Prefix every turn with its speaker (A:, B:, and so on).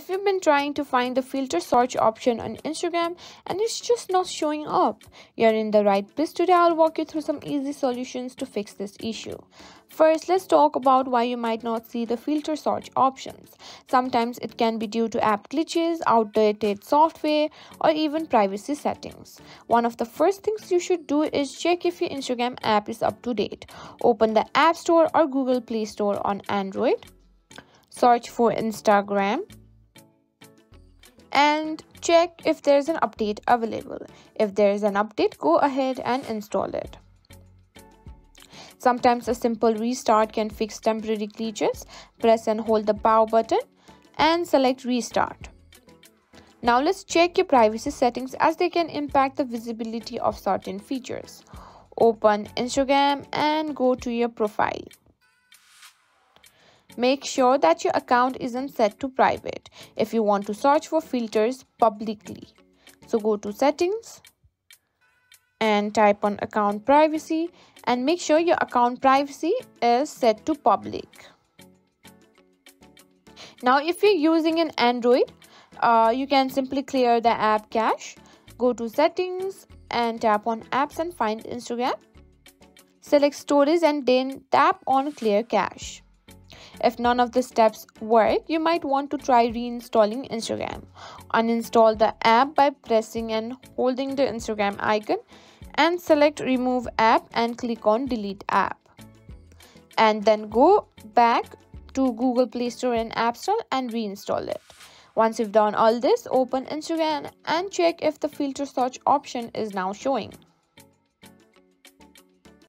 A: If you've been trying to find the filter search option on Instagram and it's just not showing up, you're in the right place. Today I'll walk you through some easy solutions to fix this issue. First, let's talk about why you might not see the filter search options. Sometimes it can be due to app glitches, outdated software, or even privacy settings. One of the first things you should do is check if your Instagram app is up to date. Open the App Store or Google Play Store on Android. Search for Instagram and check if there's an update available. If there is an update, go ahead and install it. Sometimes a simple restart can fix temporary glitches. Press and hold the power button and select restart. Now let's check your privacy settings as they can impact the visibility of certain features. Open Instagram and go to your profile. Make sure that your account isn't set to private if you want to search for filters publicly. So go to settings and type on account privacy and make sure your account privacy is set to public. Now if you're using an Android, you can simply clear the app cache. Go to settings and tap on apps and find Instagram. Select storage and then tap on clear cache. If none of the steps work, you might want to try reinstalling Instagram. Uninstall the app by pressing and holding the Instagram icon and select remove app and click on delete app. And then go back to Google Play Store and App Store and reinstall it. Once you've done all this, open Instagram and check if the filter search option is now showing.